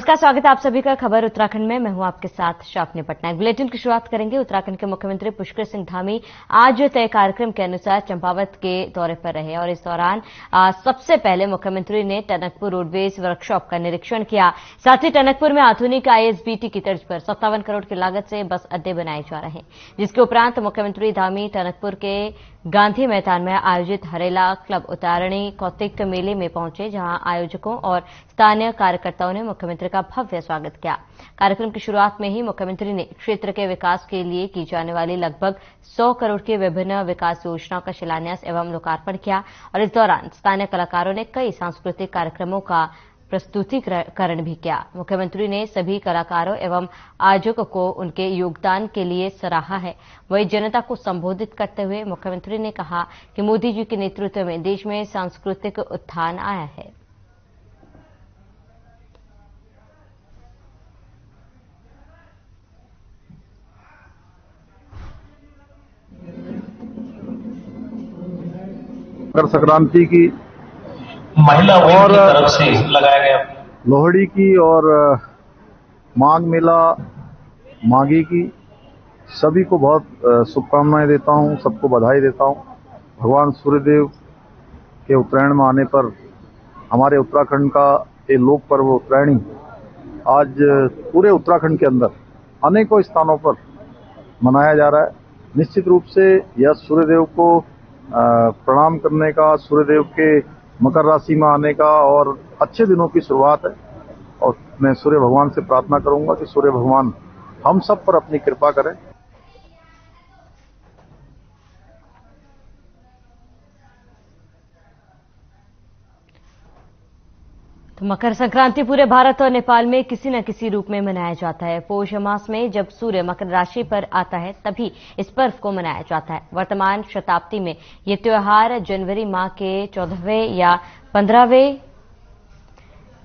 नमस्कार, स्वागत है आप सभी का खबर उत्तराखंड में। मैं हूं आपके साथ शापनी पटनायक। बुलेटिन की शुरुआत करेंगे। उत्तराखंड के मुख्यमंत्री पुष्कर सिंह धामी आज तय कार्यक्रम के अनुसार चंपावत के दौरे पर रहे और इस दौरान सबसे पहले मुख्यमंत्री ने टनकपुर रोडवेज वर्कशॉप का निरीक्षण किया। साथ ही टनकपुर में आधुनिक ISBT की तर्ज पर 57 करोड़ की लागत से बस अड्डे बनाए जा रहे हैं, जिसके उपरांत मुख्यमंत्री धामी टनकपुर के गांधी मैदान में आयोजित हरेला क्लब उतारणी कौतिक मेले में पहुंचे, जहां आयोजकों और स्थानीय कार्यकर्ताओं ने मुख्यमंत्री का भव्य स्वागत किया। कार्यक्रम की शुरुआत में ही मुख्यमंत्री ने क्षेत्र के विकास के लिए की जाने वाली लगभग 100 करोड़ की विभिन्न विकास योजनाओं का शिलान्यास एवं लोकार्पण किया और इस दौरान स्थानीय कलाकारों ने कई सांस्कृतिक कार्यक्रमों का प्रस्तुतिकरण भी किया। मुख्यमंत्री ने सभी कलाकारों एवं आयोजकों को उनके योगदान के लिए सराहा है। वहीं जनता को संबोधित करते हुए मुख्यमंत्री ने कहा कि मोदी जी के नेतृत्व में देश में सांस्कृतिक उत्थान आया है। मकर संक्रांति की महिला और तरफ से लगाया गया लोहड़ी की और माघ मेला माघी की सभी को बहुत शुभकामनाएं देता हूं, सबको बधाई देता हूं। भगवान सूर्यदेव के उत्तरायण में आने पर हमारे उत्तराखंड का ये लोक पर्व उत्तरायणी आज पूरे उत्तराखंड के अंदर अनेकों स्थानों पर मनाया जा रहा है। निश्चित रूप से यह सूर्यदेव को प्रणाम करने का, सूर्यदेव के मकर राशि में आने का और अच्छे दिनों की शुरुआत है। और मैं सूर्य भगवान से प्रार्थना करूंगा कि सूर्य भगवान हम सब पर अपनी कृपा करें। तो मकर संक्रांति पूरे भारत और नेपाल में किसी न किसी रूप में मनाया जाता है। पौष मास में जब सूर्य मकर राशि पर आता है तभी इस पर्व को मनाया जाता है। वर्तमान शताब्दी में ये त्योहार जनवरी माह के 14वें या 15वें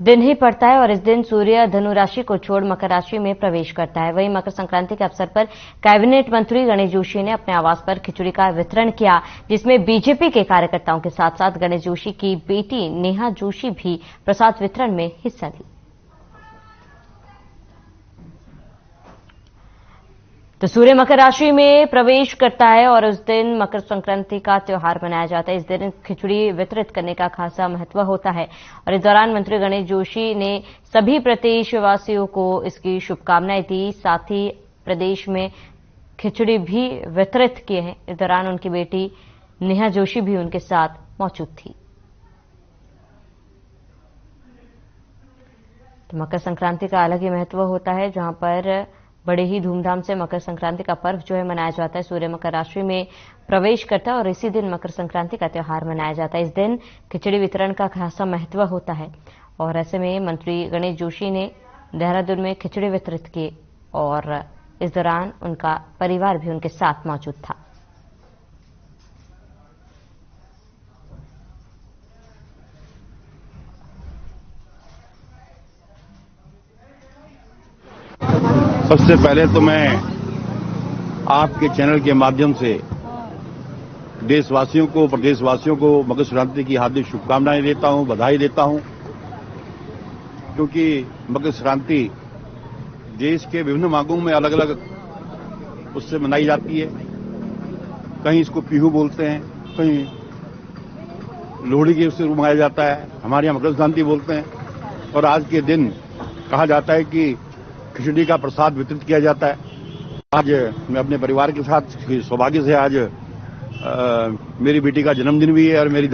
दिन ही पड़ता है और इस दिन सूर्य धनु राशि को छोड़ मकर राशि में प्रवेश करता है। वहीं मकर संक्रांति के अवसर पर कैबिनेट मंत्री गणेश जोशी ने अपने आवास पर खिचड़ी का वितरण किया, जिसमें बीजेपी के कार्यकर्ताओं के साथ साथ गणेश जोशी की बेटी नेहा जोशी भी प्रसाद वितरण में हिस्सा ली। तो सूर्य मकर राशि में प्रवेश करता है और उस दिन मकर संक्रांति का त्योहार मनाया जाता है। इस दिन खिचड़ी वितरित करने का खासा महत्व होता है और इस दौरान मंत्री गणेश जोशी ने सभी प्रदेशवासियों को इसकी शुभकामनाएं दी। साथ ही प्रदेश में खिचड़ी भी वितरित किए हैं। इस दौरान उनकी बेटी नेहा जोशी भी उनके साथ मौजूद थी। तो मकर संक्रांति का अलग ही महत्व होता है, जहां पर बड़े ही धूमधाम से मकर संक्रांति का पर्व जो है मनाया जाता है। सूर्य मकर राशि में प्रवेश करता है और इसी दिन मकर संक्रांति का त्योहार मनाया जाता है। इस दिन खिचड़ी वितरण का खासा महत्व होता है और ऐसे में मंत्री गणेश जोशी ने देहरादून में खिचड़ी वितरित की और इस दौरान उनका परिवार भी उनके साथ मौजूद था। सबसे पहले तो मैं आपके चैनल के माध्यम से देशवासियों को, प्रदेशवासियों को मकर संक्रांति की हार्दिक शुभकामनाएं देता हूं, बधाई देता हूं, क्योंकि मकर संक्रांति देश के विभिन्न भागों में अलग अलग उससे मनाई जाती है। कहीं इसको पीहू बोलते हैं, कहीं लोहड़ी के उससे मनाया जाता है, हमारे यहाँ मकर संक्रांति बोलते हैं। और आज के दिन कहा जाता है कि खिचड़ी का प्रसाद वितरित किया जाता है। आज मैं अपने परिवार के साथ सौभाग्य से आज मेरी बेटी का जन्मदिन भी है और मेरी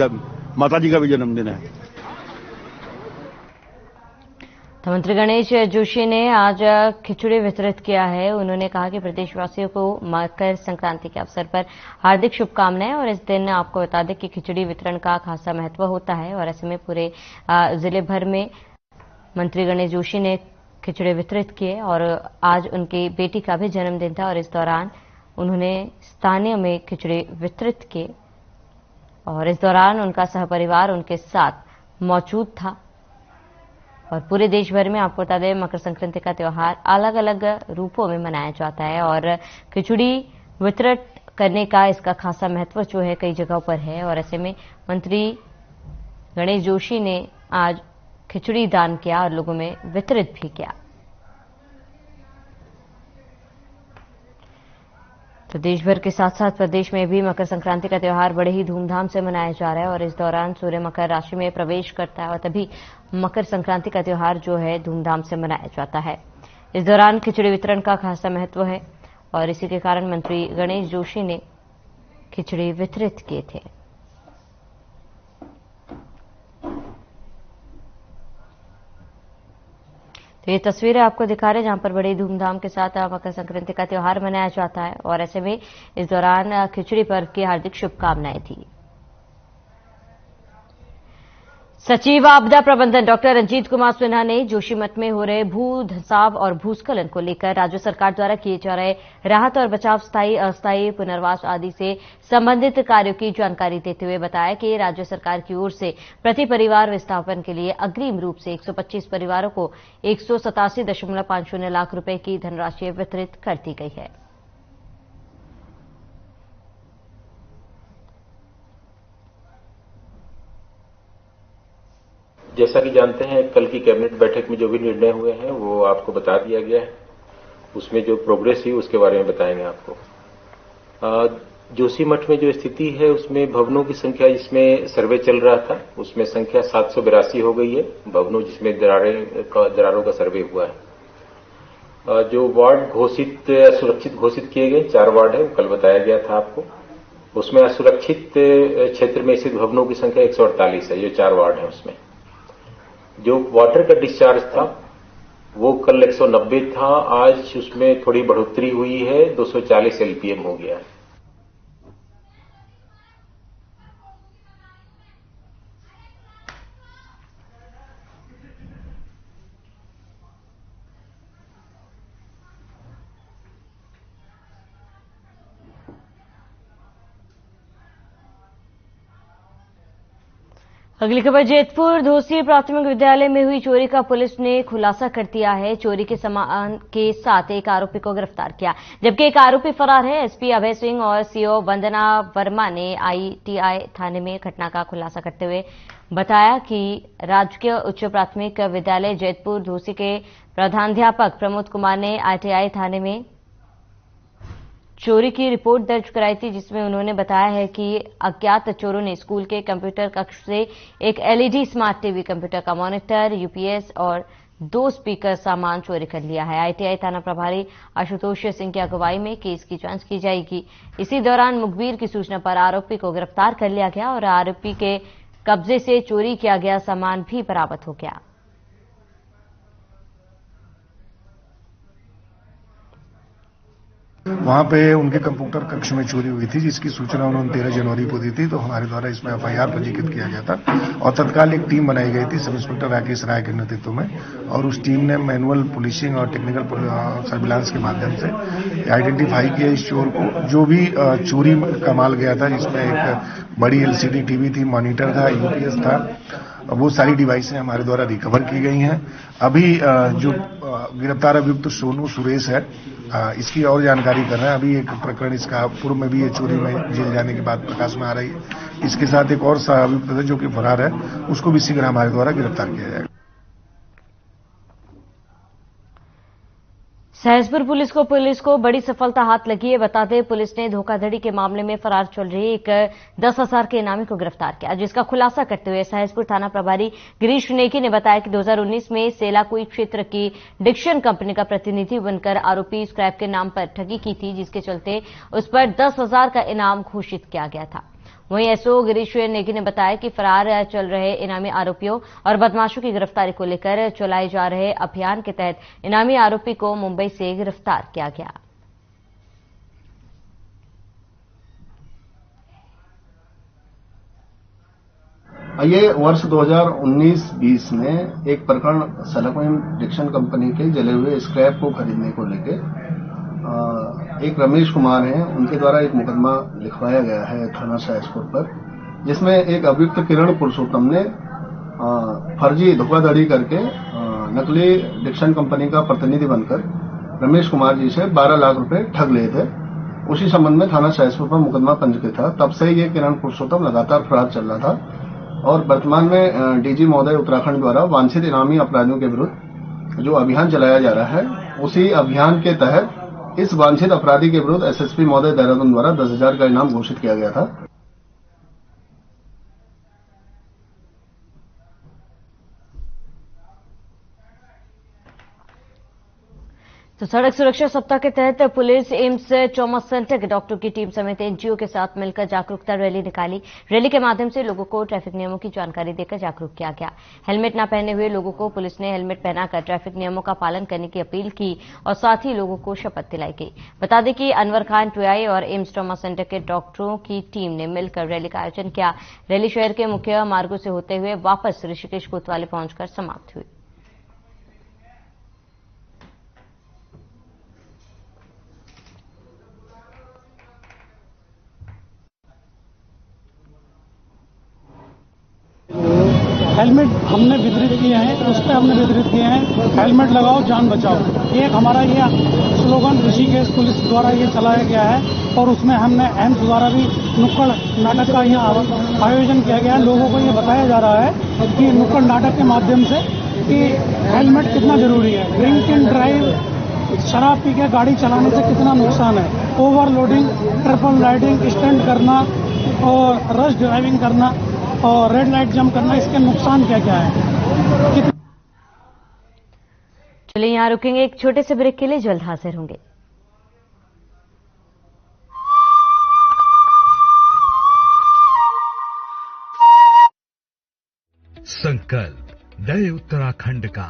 माताजी का भी जन्मदिन है। तो मंत्री गणेश जोशी ने आज खिचड़ी वितरित किया है। उन्होंने कहा कि प्रदेशवासियों को मकर संक्रांति के अवसर पर हार्दिक शुभकामनाएं और इस दिन आपको बता दें कि खिचड़ी वितरण का खासा महत्व होता है और ऐसे में पूरे जिले भर में मंत्री गणेश जोशी ने खिचड़ी वितरित किए और आज उनकी बेटी का भी जन्मदिन था और इस दौरान उन्होंने स्थानीय में खिचड़ी वितरित की और इस दौरान उनका सहपरिवार उनके साथ मौजूद था। और पूरे देश भर में आपको बता दें मकर संक्रांति का त्योहार अलग अलग रूपों में मनाया जाता है और खिचड़ी वितरित करने का इसका खासा महत्व जो है कई जगहों पर है और ऐसे में मंत्री गणेश जोशी ने आज खिचड़ी दान किया और लोगों में वितरित भी किया। तो देश भर के साथ साथ प्रदेश में भी मकर संक्रांति का त्यौहार बड़े ही धूमधाम से मनाया जा रहा है और इस दौरान सूर्य मकर राशि में प्रवेश करता है और तभी मकर संक्रांति का त्यौहार जो है धूमधाम से मनाया जाता है। इस दौरान खिचड़ी वितरण का खासा महत्व है और इसी के कारण मंत्री गणेश जोशी ने खिचड़ी वितरित किए थे। तो ये तस्वीरें आपको दिखा रहे हैं जहां पर बड़ी धूमधाम के साथ मकर संक्रांति का त्यौहार मनाया जाता है और ऐसे में इस दौरान खिचड़ी पर्व की हार्दिक शुभकामनाएं थी। सचिव आपदा प्रबंधन डॉक्टर रंजीत कुमार सिन्हा ने जोशीमठ में हो रहे भू धंसाव और भूस्खलन को लेकर राज्य सरकार द्वारा किए जा रहे राहत और बचाव, स्थायी अस्थायी पुनर्वास आदि से संबंधित कार्यों की जानकारी देते हुए बताया कि राज्य सरकार की ओर से प्रति परिवार विस्थापन के लिए अग्रिम रूप से 125 परिवारों को 187.50 लाख रुपए की धनराशि वितरित कर दी गई है। जैसा कि जानते हैं, कल की कैबिनेट बैठक में जो भी निर्णय हुए हैं वो आपको बता दिया गया है। उसमें जो प्रोग्रेस हुई उसके बारे में बताएंगे आपको। जोशीमठ में जो स्थिति है उसमें भवनों की संख्या, जिसमें सर्वे चल रहा था उसमें संख्या 782 हो गई है भवनों जिसमें दरारों का सर्वे हुआ है। जो वार्ड सुरक्षित घोषित किए गए 4 वार्ड है, कल बताया गया था आपको। उसमें असुरक्षित क्षेत्र में स्थित भवनों की संख्या 148 है, जो 4 वार्ड है उसमें। जो वाटर का डिस्चार्ज था वो कल 190 था, आज उसमें थोड़ी बढ़ोतरी हुई है, 240 LPM हो गया है। अगली खबर, जैतपुर धोसी प्राथमिक विद्यालय में हुई चोरी का पुलिस ने खुलासा कर दिया है। चोरी के सामान के साथ एक आरोपी को गिरफ्तार किया, जबकि एक आरोपी फरार है। एसपी अभय सिंह और सीओ वंदना वर्मा ने ITI थाने में घटना का खुलासा करते हुए बताया कि राजकीय उच्च प्राथमिक विद्यालय जैतपुर धोसी के प्रधानाध्यापक प्रमोद कुमार ने ITI थाने में चोरी की रिपोर्ट दर्ज कराई थी, जिसमें उन्होंने बताया है कि अज्ञात चोरों ने स्कूल के कंप्यूटर कक्ष से एक LED स्मार्ट टीवी, कंप्यूटर का मॉनिटर, UPS और 2 स्पीकर सामान चोरी कर लिया है। ITI थाना प्रभारी आशुतोष सिंह की अगुवाई में केस की जांच की जाएगी। इसी दौरान मुखबिर की सूचना पर आरोपी को गिरफ्तार कर लिया गया और आरोपी के कब्जे से चोरी किया गया सामान भी बरामद हो गया। वहां पे उनके कंप्यूटर कक्ष में चोरी हुई थी, जिसकी सूचना उन्होंने 13 जनवरी को दी थी। तो हमारे द्वारा इसमें FIR पंजीकृत किया गया था और तत्काल एक टीम बनाई गई थी सब इंस्पेक्टर राकेश राय के नेतृत्व में, और उस टीम ने मैनुअल पुलिसिंग और टेक्निकल सर्विलांस के माध्यम से आइडेंटिफाई किया इस चोर को। जो भी चोरी का माल गया था, जिसमें एक बड़ी LCD टीवी थी, मॉनिटर था, UPS था, वो सारी डिवाइसें हमारे द्वारा रिकवर की गई हैं। अभी जो गिरफ्तार अभियुक्त सोनू सुरेश है, इसकी और जानकारी कर रहे हैं। अभी एक प्रकरण इसका पूर्व में भी ये चोरी में जेल जाने के बाद प्रकाश में आ रही है। इसके साथ एक और अभियुक्त है जो कि फरार है, उसको भी शीघ्र हमारे द्वारा गिरफ्तार किया जाएगा। सहसपुर पुलिस को बड़ी सफलता हाथ लगी है। बता दें, पुलिस ने धोखाधड़ी के मामले में फरार चल रही एक 10,000 के इनामी को गिरफ्तार किया, जिसका खुलासा करते हुए सहसपुर थाना प्रभारी गिरीश नेगी ने बताया कि 2019 में सेलाकुई क्षेत्र की डिक्शन कंपनी का प्रतिनिधि बनकर आरोपी स्क्रैप के नाम पर ठगी की थी, जिसके चलते उस पर 10,000 का इनाम घोषित किया गया था। वहीं SO गिरीश नेगी ने बताया कि फरार चल रहे इनामी आरोपियों और बदमाशों की गिरफ्तारी को लेकर चलाए जा रहे अभियान के तहत इनामी आरोपी को मुंबई से गिरफ्तार किया गया। ये वर्ष 2019-20 में एक प्रकरण सेलाकुई डिक्शन कंपनी के जले हुए स्क्रैप को खरीदने को लेकर एक रमेश कुमार हैं, उनके द्वारा एक मुकदमा लिखवाया गया है थाना सहसपुर पर, जिसमें एक अभियुक्त किरण पुरुषोत्तम ने फर्जी धोखाधड़ी करके नकली डिक्शन कंपनी का प्रतिनिधि बनकर रमेश कुमार जी से 12 लाख रुपए ठग लिए थे। उसी संबंध में थाना सहसपुर पर मुकदमा पंजीकृत था। तब से ये किरण पुरुषोत्तम लगातार फरार चल रहा था और वर्तमान में डीजी महोदय उत्तराखंड द्वारा वांछित इनामी अपराधियों के विरुद्ध जो अभियान चलाया जा रहा है, उसी अभियान के तहत इस वांछित अपराधी के विरुद्ध एसएसपी महोदय देहरादून द्वारा 10,000 का इनाम घोषित किया गया था। तो सड़क सुरक्षा सप्ताह के तहत पुलिस एम्स ट्रॉमा सेंटर के डॉक्टर की टीम समेत एनजीओ के साथ मिलकर जागरूकता रैली निकाली। रैली के माध्यम से लोगों को ट्रैफिक नियमों की जानकारी देकर जागरूक किया गया। हेलमेट न पहने हुए लोगों को पुलिस ने हेलमेट पहनाकर ट्रैफिक नियमों का पालन करने की अपील की और साथ ही लोगों को शपथ दिलाई गई। बता दें कि अनवर खान टुयाई और एम्स ट्रॉमा सेंटर के डॉक्टरों की टीम ने मिलकर रैली का आयोजन किया। रैली शहर के मुख्य मार्गों से होते हुए वापस ऋषिकेश कोतवाली पहुंचकर समाप्त हुई। हेलमेट हमने वितरित किए हैं, उस पर हमने वितरित किए हैं हेलमेट लगाओ जान बचाओ। एक हमारा ये स्लोगन ऋषिकेश पुलिस द्वारा ये चलाया गया है और उसमें हमने एम्स द्वारा भी नुक्कड़ नाटक का यहाँ आयोजन किया गया है। लोगों को ये बताया जा रहा है कि नुक्कड़ नाटक के माध्यम से कि हेलमेट कितना जरूरी है, ड्रिंक एंड ड्राइव शराब पी के गाड़ी चलाने से कितना नुकसान है, ओवरलोडिंग, ट्रिपल राइडिंग, स्टंट करना और रश ड्राइविंग करना और रेड लाइट जंप करना, इसके नुकसान क्या क्या है। चलिए यहां रुकेंगे एक छोटे से ब्रेक के लिए, जल्द हाजिर होंगे। संकल्प नए उत्तराखंड का।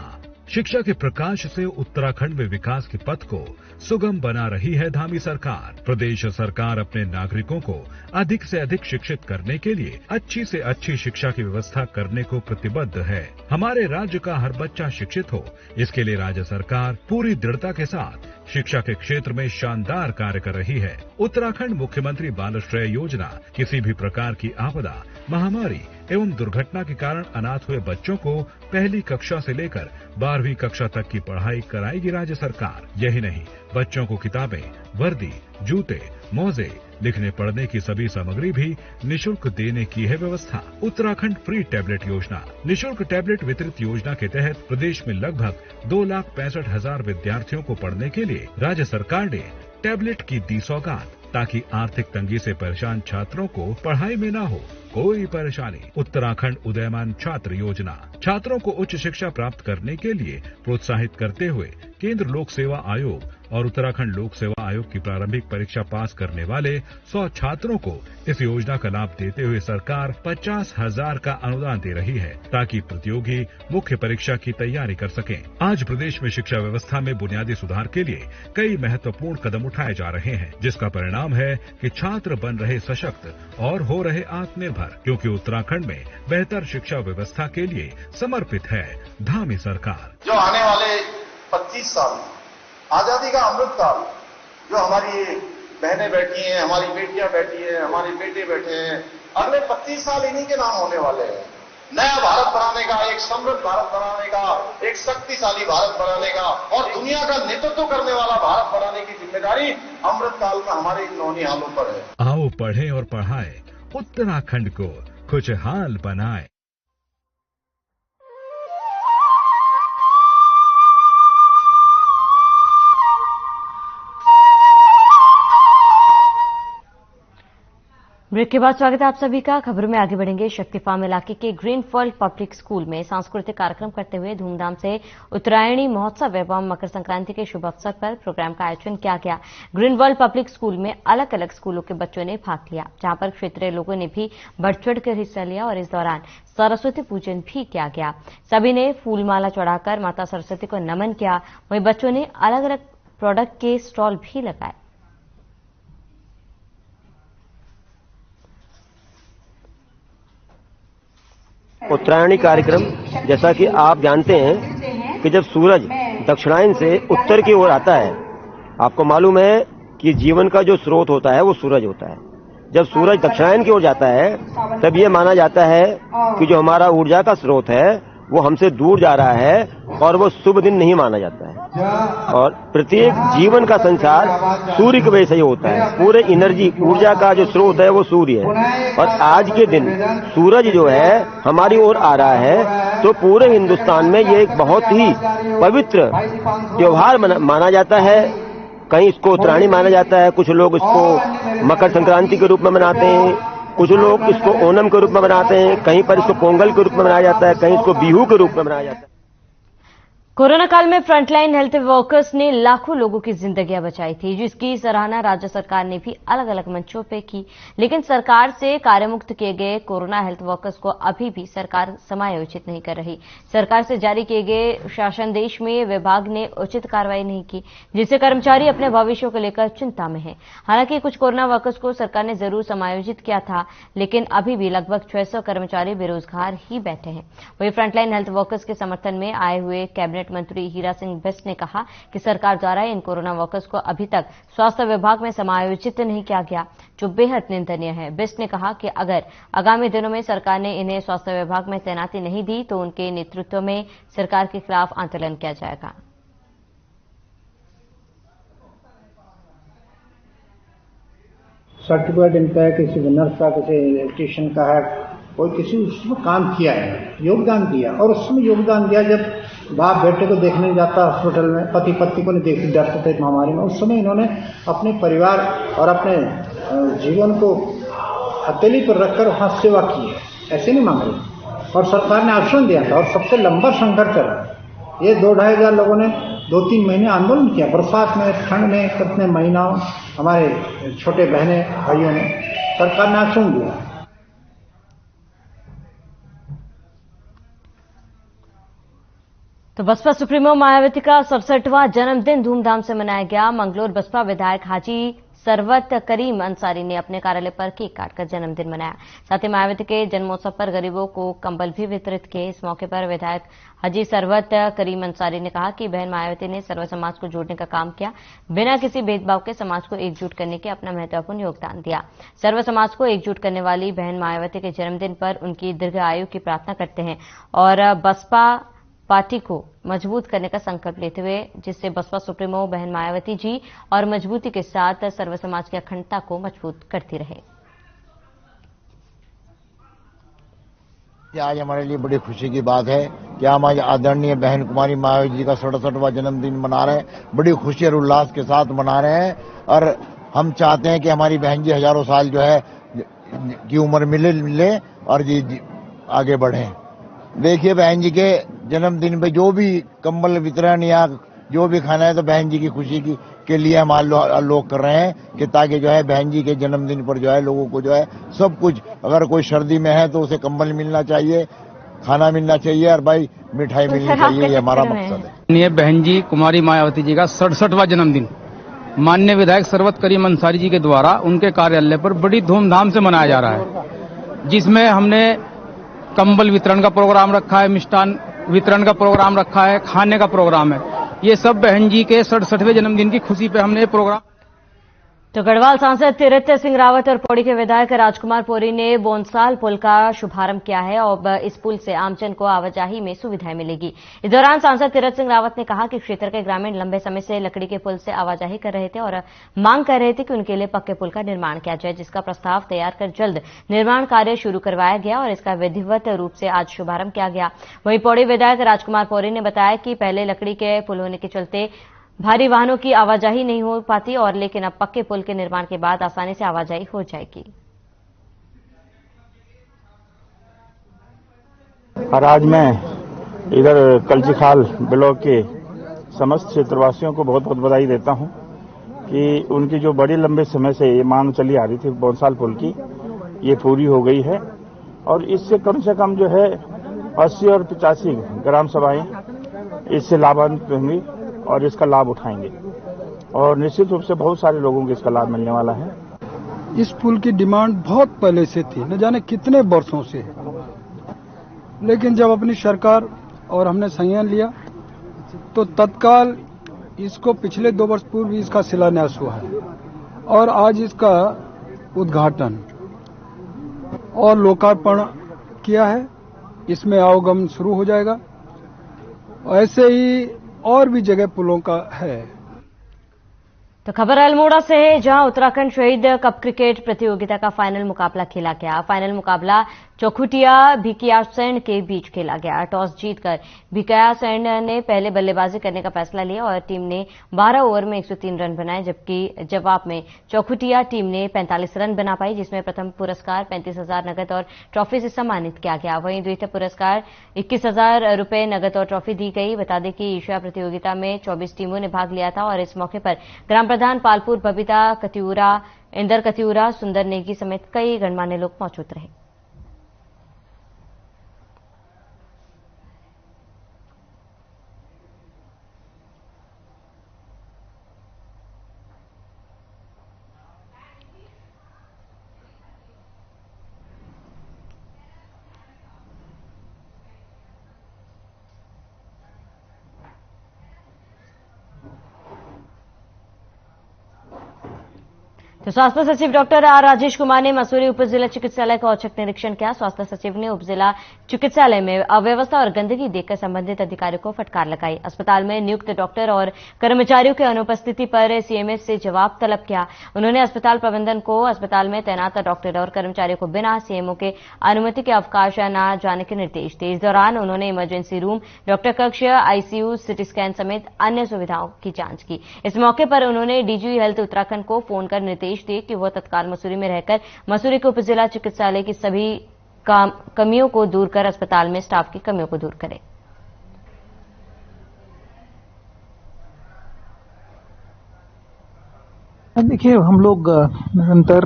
शिक्षा के प्रकाश से उत्तराखंड में विकास के पथ को सुगम बना रही है धामी सरकार। प्रदेश सरकार अपने नागरिकों को अधिक से अधिक शिक्षित करने के लिए अच्छी से अच्छी शिक्षा की व्यवस्था करने को प्रतिबद्ध है। हमारे राज्य का हर बच्चा शिक्षित हो, इसके लिए राज्य सरकार पूरी दृढ़ता के साथ शिक्षा के क्षेत्र में शानदार कार्य कर रही है। उत्तराखंड मुख्यमंत्री बालश्रय योजना किसी भी प्रकार की आपदा, महामारी एवं दुर्घटना के कारण अनाथ हुए बच्चों को पहली कक्षा से लेकर 12वीं कक्षा तक की पढ़ाई कराएगी राज्य सरकार। यही नहीं, बच्चों को किताबें, वर्दी, जूते, मोजे, लिखने पढ़ने की सभी सामग्री भी निःशुल्क देने की है व्यवस्था। उत्तराखंड फ्री टैबलेट योजना। निःशुल्क टैबलेट वितरित योजना के तहत प्रदेश में लगभग 2,65,000 विद्यार्थियों को पढ़ने के लिए राज्य सरकार ने टैबलेट की दी सौगात, ताकि आर्थिक तंगी से परेशान छात्रों को पढ़ाई में न हो कोई परेशानी। उत्तराखंड उदयमान छात्र योजना। छात्रों को उच्च शिक्षा प्राप्त करने के लिए प्रोत्साहित करते हुए केंद्र लोक सेवा आयोग और उत्तराखंड लोक सेवा आयोग की प्रारंभिक परीक्षा पास करने वाले 100 छात्रों को इस योजना का लाभ देते हुए सरकार 50,000 का अनुदान दे रही है, ताकि प्रतियोगी मुख्य परीक्षा की तैयारी कर सकें। आज प्रदेश में शिक्षा व्यवस्था में बुनियादी सुधार के लिए कई महत्वपूर्ण कदम उठाए जा रहे हैं, जिसका परिणाम है कि छात्र बन रहे सशक्त और हो रहे आत्मनिर्भर, क्योंकि उत्तराखंड में बेहतर शिक्षा व्यवस्था के लिए समर्पित है धामी सरकार। जो आने वाले 25 साल आजादी का अमृत काल, जो हमारी बहनें बैठी हैं, हमारी बेटियां बैठी हैं, हमारे बेटे बैठे हैं, अगले 25 साल इन्हीं के नाम होने वाले हैं। नया भारत बनाने का, एक समृद्ध भारत बनाने का, एक शक्तिशाली भारत बनाने का और दुनिया का नेतृत्व करने वाला भारत बनाने की जिम्मेदारी अमृत काल में हमारे इन नौनिहालों पर है। आओ पढ़ें और पढ़ाएं, उत्तराखंड को खुशहाल बनाएं। ब्रेक के बाद स्वागत है आप सभी का। खबरों में आगे बढ़ेंगे। शक्ति फार्म इलाके के ग्रीन फॉल पब्लिक स्कूल में सांस्कृतिक कार्यक्रम करते हुए धूमधाम से उत्तरायणी महोत्सव एवं मकर संक्रांति के शुभ अवसर पर प्रोग्राम का आयोजन किया गया। ग्रीन वॉल पब्लिक स्कूल में अलग अलग स्कूलों के बच्चों ने भाग लिया, जहां पर क्षेत्रीय लोगों ने भी बढ़ चढ़कर हिस्सा लिया और इस दौरान सरस्वती पूजन भी किया गया। सभी ने फूलमाला चढ़ाकर माता सरस्वती को नमन किया। वहीं बच्चों ने अलग अलग प्रोडक्ट के स्टॉल भी लगाए। उत्तरायणी कार्यक्रम, जैसा कि आप जानते हैं कि जब सूरज दक्षिणायन से उत्तर की ओर आता है, आपको मालूम है कि जीवन का जो स्रोत होता है वो सूरज होता है। जब सूरज दक्षिणायन की ओर जाता है तब ये माना जाता है कि जो हमारा ऊर्जा का स्रोत है वो हमसे दूर जा रहा है और वो शुभ दिन नहीं माना जाता है। और प्रत्येक जीवन का संचार सूर्य की वजह से ही होता है। पूरे एनर्जी, ऊर्जा का जो स्रोत है वो सूर्य है, और आज के दिन सूरज जो है हमारी ओर आ रहा है, तो पूरे हिंदुस्तान में ये एक बहुत ही पवित्र त्योहार माना जाता है। कहीं इसको उत्तरायणी माना जाता है, कुछ लोग इसको मकर संक्रांति के रूप में मनाते हैं, कुछ लोग इसको ओणम के रूप में मनाते हैं, कहीं पर इसको पोंगल के रूप में मनाया जाता है, कहीं इसको बिहू के रूप में मनाया जाता है। कोरोना काल में फ्रंटलाइन हेल्थ वर्कर्स ने लाखों लोगों की जिंदगियां बचाई थी, जिसकी सराहना राज्य सरकार ने भी अलग अलग मंचों पे की। लेकिन सरकार से कार्यमुक्त किए गए कोरोना हेल्थ वर्कर्स को अभी भी सरकार समायोजित नहीं कर रही। सरकार से जारी किए गए शासनादेश में विभाग ने उचित कार्रवाई नहीं की, जिससे कर्मचारी अपने भविष्य को लेकर चिंता में हैं। हालांकि कुछ कोरोना वर्कर्स को सरकार ने जरूर समायोजित किया था, लेकिन अभी भी लगभग 600 कर्मचारी बेरोजगार ही बैठे हैं। वहीं फ्रंटलाइन हेल्थ वर्कर्स के समर्थन में आए हुए कैबिनेट मंत्री हीरा सिंह बिष्ट ने कहा कि सरकार द्वारा इन कोरोना वर्कर्स को अभी तक स्वास्थ्य विभाग में समायोजित नहीं किया गया, जो बेहद निंदनीय है। बिष्ट ने कहा कि अगर आगामी दिनों में सरकार ने इन्हें स्वास्थ्य विभाग में तैनाती नहीं दी तो उनके नेतृत्व में सरकार के खिलाफ आंदोलन किया जाएगा। सर्टिफिकेट इनका है, किसी नर्स का, किसी इलेक्ट्रीशियन का है, कोई किसी उसमें काम किया है, योगदान दिया। और उसमें योगदान दिया जब बाप बेटे को देखने जाता हॉस्पिटल में, पति पत्नी को नहीं देखते, डरते थे महामारी में, उस समय इन्होंने अपने परिवार और अपने जीवन को हथेली पर रखकर वहाँ सेवा की है, ऐसे नहीं मांग रहे। और सरकार ने आश्वासन दिया था और सबसे लंबा संघर्ष चला। ये 2-2.5 हजार लोगों ने 2-3 महीने आंदोलन किया, बरसात में, ठंड में, कितने महीनों हमारे छोटे बहने भाइयों ने, सरकार ने आश्वासन दिया। तो बसपा सुप्रीमो मायावती का 67वां जन्मदिन धूमधाम से मनाया गया। मंगलोर बसपा विधायक हाजी सरवत करीम अंसारी ने अपने कार्यालय पर केक काटकर जन्मदिन मनाया। साथ ही मायावती के जन्मोत्सव पर गरीबों को कंबल भी वितरित किए। इस मौके पर विधायक हाजी सरवत करीम अंसारी ने कहा कि बहन मायावती ने सर्व समाज को जोड़ने का काम किया, बिना किसी भेदभाव के समाज को एकजुट करने के अपना महत्वपूर्ण योगदान दिया। सर्व समाज को एकजुट करने वाली बहन मायावती के जन्मदिन पर उनकी दीर्घ आयु की प्रार्थना करते हैं और बसपा पार्टी को मजबूत करने का संकल्प लेते हुए, जिससे बसपा सुप्रीमो बहन मायावती जी और मजबूती के साथ सर्व समाज की अखंडता को मजबूत करती रहे। आज हमारे लिए बड़ी खुशी की बात है कि हम आज आदरणीय बहन कुमारी मायावती जी का 67वां जन्मदिन मना रहे हैं। बड़ी खुशी और उल्लास के साथ मना रहे हैं और हम चाहते हैं कि हमारी बहन जी हजारों साल जो है की उम्र मिले और जी आगे बढ़े। देखिए, बहन जी के जन्मदिन पे जो भी कंबल वितरण या जो भी खाना है तो बहन जी की खुशी के लिए हम लोग कर रहे हैं कि ताकि जो है बहन जी के जन्मदिन पर जो है लोगों को जो है सब कुछ, अगर कोई सर्दी में है तो उसे कंबल मिलना चाहिए, खाना मिलना चाहिए और भाई मिठाई मिलनी चाहिए। ये हमारा मकसद है। ये बहन जी कुमारी मायावती जी का 67वां जन्मदिन माननीय विधायक सरवत करीम अंसारी जी के द्वारा उनके कार्यालय पर बड़ी धूमधाम से मनाया जा रहा है, जिसमें हमने कंबल वितरण का प्रोग्राम रखा है, मिष्ठान वितरण का प्रोग्राम रखा है, खाने का प्रोग्राम है। ये सब बहन जी के 67वें जन्मदिन की खुशी पे हमने ये प्रोग्राम। तो गढ़वाल सांसद तीरथ सिंह रावत और पौड़ी के विधायक राजकुमार पोरी ने बोनसाल पुल का शुभारंभ किया है और इस पुल से आमजन को आवाजाही में सुविधाएं मिलेगी। इस दौरान सांसद तीरथ सिंह रावत ने कहा कि क्षेत्र के ग्रामीण लंबे समय से लकड़ी के पुल से आवाजाही कर रहे थे और मांग कर रहे थे कि उनके लिए पक्के पुल का निर्माण किया जाए, जिसका प्रस्ताव तैयार कर जल्द निर्माण कार्य शुरू करवाया गया और इसका विधिवत रूप से आज शुभारंभ किया गया। वहीं पौड़ी विधायक राजकुमार पोरी ने बताया कि पहले लकड़ी के पुल होने के चलते भारी वाहनों की आवाजाही नहीं हो पाती और लेकिन अब पक्के पुल के निर्माण के बाद आसानी से आवाजाही हो जाएगी। और आज मैं इधर कलचीखाल ब्लॉक के समस्त क्षेत्रवासियों को बहुत बहुत बधाई देता हूं कि उनकी जो बड़ी लंबे समय से ये मांग चली आ रही थी बोनसाल पुल की, ये पूरी हो गई है और इससे कम जो है 80 और 85 ग्राम सभाएं इससे लाभान्वित होंगी और इसका लाभ उठाएंगे और निश्चित रूप से बहुत सारे लोगों को इसका लाभ मिलने वाला है। इस पुल की डिमांड बहुत पहले से थी, न जाने कितने वर्षों से, लेकिन जब अपनी सरकार और हमने संज्ञान लिया तो तत्काल इसको पिछले 2 वर्ष पूर्व इसका शिलान्यास हुआ है और आज इसका उद्घाटन और लोकार्पण किया है। इसमें आवागमन शुरू हो जाएगा। ऐसे ही और भी जगह पुलों का है। तो खबर अल्मोड़ा से है, जहां उत्तराखंड शहीद कप क्रिकेट प्रतियोगिता का फाइनल मुकाबला खेला गया। फाइनल मुकाबला चौखुटिया भिकियासैंड के बीच खेला गया। टॉस जीतकर भिकियासैंड ने पहले बल्लेबाजी करने का फैसला लिया और टीम ने 12 ओवर में 103 रन बनाए, जबकि जवाब में चौखुटिया टीम ने 45 रन बना पाई, जिसमें प्रथम पुरस्कार 35,000 नगद और ट्रॉफी से सम्मानित किया गया। वहीं द्वितीय पुरस्कार 21,000 रुपए नगद और ट्रॉफी दी गई। बता दें कि एशिया प्रतियोगिता में 24 टीमों ने भाग लिया था और इस मौके पर ग्राम प्रधान पालपुर बबीता कतियूरा, इंदर कतियूरा, सुंदर नेगी समेत कई गणमान्य लोग मौजूद रहे। तो स्वास्थ्य सचिव डॉक्टर आर राजेश कुमार ने मसूरी उप जिला चिकित्सालय का औचक निरीक्षण किया। स्वास्थ्य सचिव ने उप जिला चिकित्सालय में अव्यवस्था और गंदगी देखकर संबंधित अधिकारियों को फटकार लगाई। अस्पताल में नियुक्त डॉक्टर और कर्मचारियों की अनुपस्थिति पर सीएमएच से जवाब तलब किया। उन्होंने अस्पताल प्रबंधन को अस्पताल में तैनात डॉक्टर और कर्मचारियों को बिना सीएमओ के अनुमति के अवकाश न जाने के निर्देश दिए। इस दौरान उन्होंने इमरजेंसी रूम, डॉक्टर कक्ष, आईसीयू, सिटी स्कैन समेत अन्य सुविधाओं की जांच की। इस मौके पर उन्होंने डीजी हेल्थ उत्तराखंड को फोन कर निर्देश दिए कि वह तत्काल मसूरी में रहकर मसूरी के उप जिला चिकित्सालय की सभी कमियों को दूर कर अस्पताल में स्टाफ की कमियों को दूर करें। देखिए, हम लोग निरंतर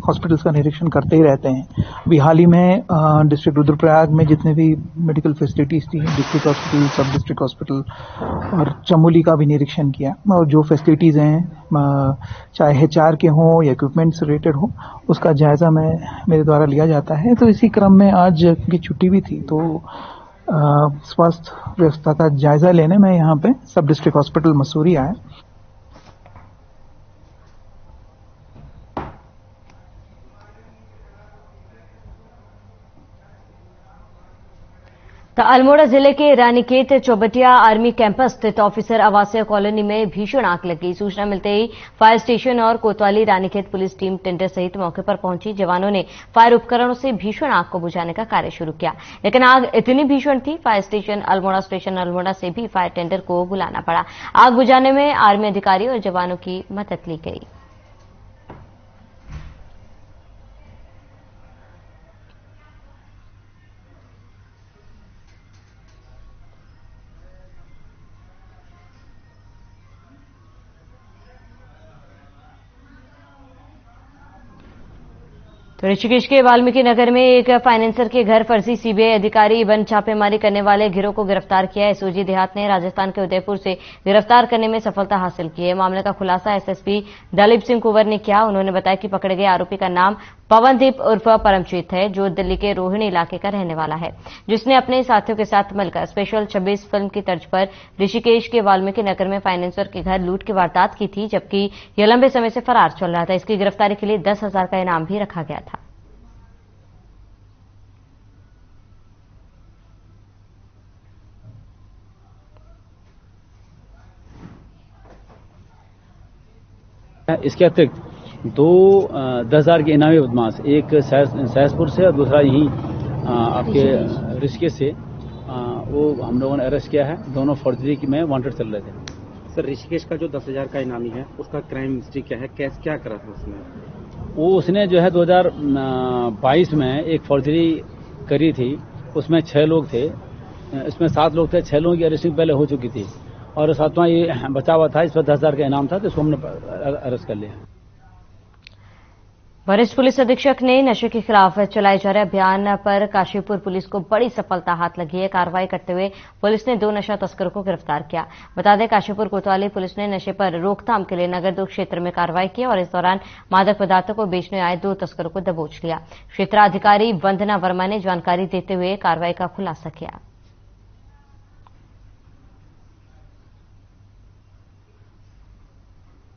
हॉस्पिटल्स का निरीक्षण करते ही रहते हैं। अभी हाल ही में डिस्ट्रिक्ट रुद्रप्रयाग में जितने भी मेडिकल फैसिलिटीज थी, डिस्ट्रिक्ट हॉस्पिटल, सब डिस्ट्रिक्ट हॉस्पिटल और चमोली का भी निरीक्षण किया। और जो फैसिलिटीज हैं, चाहे एचआर के हों या इक्विपमेंट से रिलेटेड हो, उसका जायजा मेरे द्वारा लिया जाता है। तो इसी क्रम में आज की छुट्टी भी थी, तो स्वास्थ्य व्यवस्था का जायजा लेने में यहाँ पे सब डिस्ट्रिक्ट हॉस्पिटल मसूरी आया। तो अल्मोड़ा जिले के रानीखेत चौबटिया आर्मी कैंपस स्थित ऑफिसर आवासीय कॉलोनी में भीषण आग लगी। सूचना मिलते ही फायर स्टेशन और कोतवाली रानीखेत पुलिस टीम टेंडर सहित मौके पर पहुंची। जवानों ने फायर उपकरणों से भीषण आग को बुझाने का कार्य शुरू किया, लेकिन आग इतनी भीषण थी, फायर स्टेशन अल्मोड़ा से भी फायर टेंडर को बुलाना पड़ा। आग बुझाने में आर्मी अधिकारी और जवानों की मदद ली गई। तो ऋषिकेश के वाल्मीकि नगर में एक फाइनेंसर के घर फर्जी सीबीआई अधिकारी बन छापेमारी करने वाले गिरोह को गिरफ्तार किया है। एसओजी देहात ने राजस्थान के उदयपुर से गिरफ्तार करने में सफलता हासिल की है। मामले का खुलासा एसएसपी दलीप सिंह कुंवर ने किया। उन्होंने बताया कि पकड़े गए आरोपी का नाम पवनदीप उर्फ परमजीत है, जो दिल्ली के रोहिणी इलाके का रहने वाला है, जिसने अपने साथियों के साथ मिलकर स्पेशल 26 फिल्म की तर्ज पर ऋषिकेश के वाल्मीकि नगर में फाइनेंसर के घर लूट की वारदात की थी, जबकि यह लंबे समय से फरार चल रहा था। इसकी गिरफ्तारी के लिए 10,000 का इनाम भी रखा गया था। इसके अतिरिक्त 10,000 के इनामी बदमाश, एक सहसपुर से और दूसरा यहीं आपके ऋषिकेश से, वो हम लोगों ने अरेस्ट किया है। दोनों फौजदारी में वांटेड चल रहे थे। सर, ऋषिकेश का जो 10,000 का इनामी है, उसका क्राइम हिस्ट्री क्या है, क्या करा था उसने? उसने जो है 2022 में एक फौजदारी करी थी, उसमें 6 लोग थे, इसमें 7 लोग थे। 6 लोगों की अरेस्टिंग पहले हो चुकी थी और 7वां ये बचा हुआ था। इस पर 10,000 का इनाम था, तो इसको हमने अरेस्ट कर लिया। वरिष्ठ पुलिस अधीक्षक ने नशे के खिलाफ चलाए जा रहे अभियान पर काशीपुर पुलिस को बड़ी सफलता हाथ लगी है। कार्रवाई करते हुए पुलिस ने 2 नशा तस्करों को गिरफ्तार किया। बता दें, काशीपुर कोतवाली पुलिस ने नशे पर रोकथाम के लिए नगर 2 क्षेत्र में कार्रवाई की और इस दौरान मादक पदार्थों को बेचने आए 2 तस्करों को दबोच लिया। क्षेत्राधिकारी वंदना वर्मा ने जानकारी देते हुए कार्रवाई का खुलासा किया।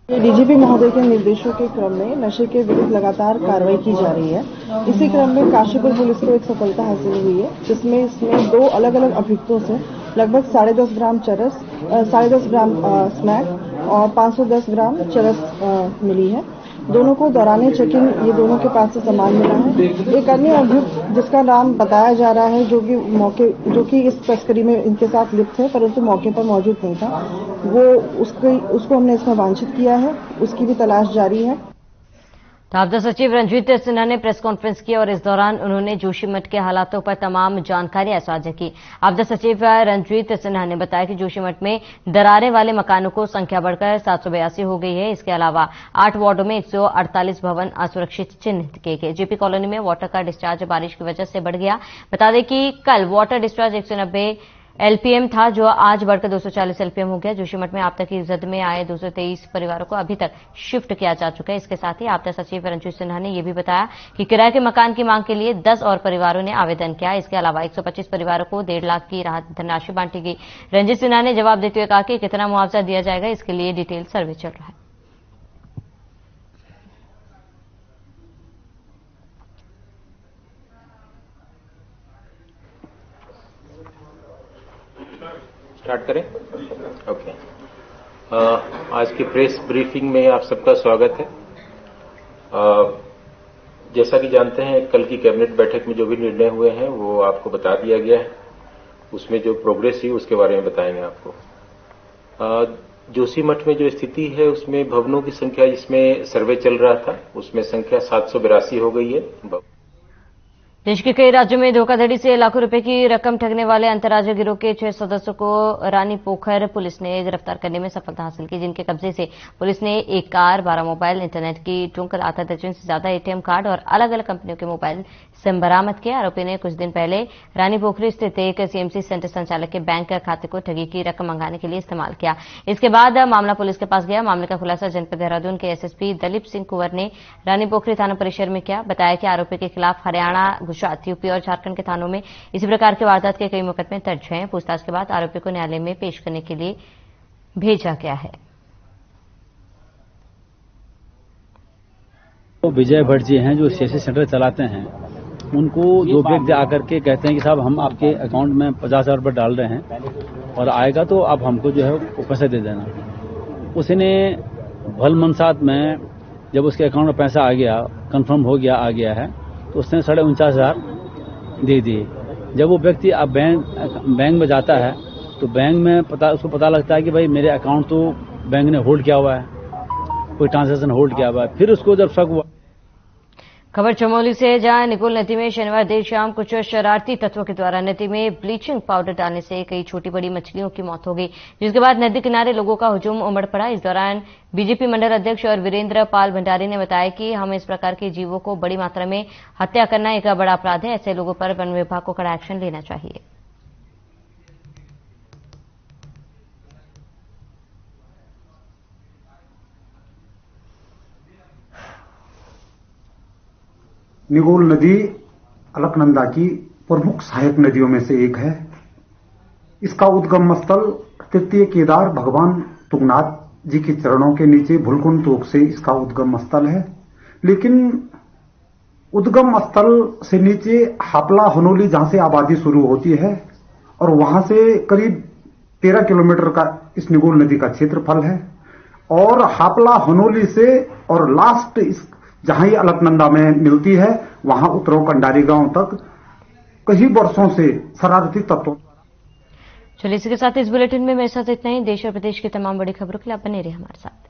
डीजीपी महोदय के निर्देशों के क्रम में नशे के विरुद्ध लगातार कार्रवाई की जा रही है। इसी क्रम में काशीपुर पुलिस को एक सफलता हासिल हुई है, जिसमें 2 अलग अलग अभियुक्तों से लगभग 10.5 ग्राम चरस, 10.5 ग्राम स्मैक और 510 ग्राम चरस मिली है। दोनों को दौरान चेकिंग ये दोनों के पास से सामान मिला है। एक अन्य अभियुक्त जिसका नाम बताया जा रहा है जो कि इस तस्करी में इनके साथ लिप्त है परंतु मौके पर मौजूद नहीं था, वो उसको हमने इसमें वांछित किया है, उसकी भी तलाश जारी है। तो आपदा सचिव रंजीत सिन्हा ने प्रेस कॉन्फ्रेंस की और इस दौरान उन्होंने जोशीमठ के हालातों पर तमाम जानकारियां साझा की। आपदा सचिव रंजीत सिन्हा ने बताया कि जोशीमठ में दरारें वाले मकानों को संख्या बढ़कर 782 हो गई है। इसके अलावा 8 वार्डों में 148 भवन असुरक्षित चिन्हित किए गए। जेपी कॉलोनी में वाटर का डिस्चार्ज बारिश की वजह से बढ़ गया। बता दें कि कल वाटर डिस्चार्ज 190 एलपीएम था जो आज बढ़कर 240 एलपीएम हो गया। जोशीमठ में आपदा की जद में आए 223 परिवारों को अभी तक शिफ्ट किया जा चुका है। इसके साथ ही आपदा सचिव रंजीत सिन्हा ने यह भी बताया कि किराए के मकान की मांग के लिए 10 और परिवारों ने आवेदन किया। इसके अलावा 125 परिवारों को 1.5 लाख की राहत धनराशि बांटी गई। रंजीत सिन्हा ने जवाब देते हुए कहा कि कितना मुआवजा दिया जाएगा इसके लिए डिटेल सर्वे चल रहा है। स्टार्ट करें? ओके। आज की प्रेस ब्रीफिंग में आप सबका स्वागत है। जैसा कि जानते हैं कल की कैबिनेट बैठक में जो भी निर्णय हुए हैं वो आपको बता दिया गया है। उसमें जो प्रोग्रेस हुई उसके बारे में बताएंगे आपको। जोशीमठ में जो स्थिति है उसमें भवनों की संख्या जिसमें सर्वे चल रहा था उसमें संख्या 782 हो गई है। देश के कई राज्यों में धोखाधड़ी से लाखों रुपए की रकम ठगने वाले अंतर्राज्यीय गिरोह के 6 सदस्यों को रानी पोखर पुलिस ने गिरफ्तार करने में सफलता हासिल की, जिनके कब्जे से पुलिस ने एक कार, 12 मोबाइल, इंटरनेट की टुंकल, आधा दर्जन से ज्यादा एटीएम कार्ड और अलग अलग कंपनियों के मोबाइल सिम बरामद किए। आरोपी ने कुछ दिन पहले रानी पोखरी स्थित एक सीएमसी सेंटर संचालक के बैंक खाते को ठगी की रकम मंगाने के लिए इस्तेमाल किया। इसके बाद मामला पुलिस के पास गया। मामले का खुलासा जनपद देहरादून के एसएसपी दलीप सिंह कुंवर ने रानी पोखरी थाना परिसर में किया। बताया कि आरोपी के खिलाफ हरियाणा, गुजरात, यूपी और झारखंड के थानों में इसी प्रकार के वारदात के कई मुकदमे दर्ज हैं। पूछताछ के बाद आरोपी को न्यायालय में पेश करने के लिए भेजा गया है। तो विजय भट्ट जी हैं जो सीएससी सेंटर चलाते हैं, उनको दो व्यक्ति आकर के कहते हैं कि साहब हम आपके अकाउंट में 50,000 रुपये डाल रहे हैं और आएगा तो आप हमको जो है वो पैसे दे देना। उसने भल मनसात में जब उसके अकाउंट में पैसा आ गया, कंफर्म हो गया, आ गया है, तो उसने 49,500 दे दिए। जब वो व्यक्ति अब बैंक में जाता है तो बैंक में उसको पता लगता है कि भाई मेरे अकाउंट तो बैंक ने होल्ड किया हुआ है, कोई ट्रांजैक्शन होल्ड किया हुआ है। फिर उसको जब शक हुआ। खबर चमोली से, जहां निकोल नदी में शनिवार देर शाम कुछ शरारती तत्वों के द्वारा नदी में ब्लीचिंग पाउडर डालने से कई छोटी बड़ी मछलियों की मौत हो गई, जिसके बाद नदी किनारे लोगों का हुजूम उमड़ पड़ा। इस दौरान बीजेपी मंडल अध्यक्ष और वीरेंद्र पाल भंडारी ने बताया कि हम इस प्रकार के जीवों को बड़ी मात्रा में हत्या करना एक बड़ा अपराध है। ऐसे लोगों पर वन विभाग को कड़ा एक्शन लेना चाहिए। निगोल नदी अलकनंदा की प्रमुख सहायक नदियों में से एक है। इसका उद्गम स्थल तृतीय केदार भगवान तुंगनाथ जी के चरणों के नीचे भुलकुंड तोक से इसका उद्गम स्थल है। लेकिन उद्गम स्थल से नीचे हापला हनोली जहां से आबादी शुरू होती है और वहां से करीब 13 किलोमीटर का इस निगोल नदी का क्षेत्रफल है। और हापला हनोली से और लास्ट इस जहां ये अलकनंदा में मिलती है वहां उत्तरों कंडारी गांव तक कई वर्षों से शरारती तत्वों। चलिए, इसी के साथ इस बुलेटिन में मेरे साथ इतना ही। देश और प्रदेश की तमाम बड़ी खबरों के लिए आप बने रहिए हमारे साथ।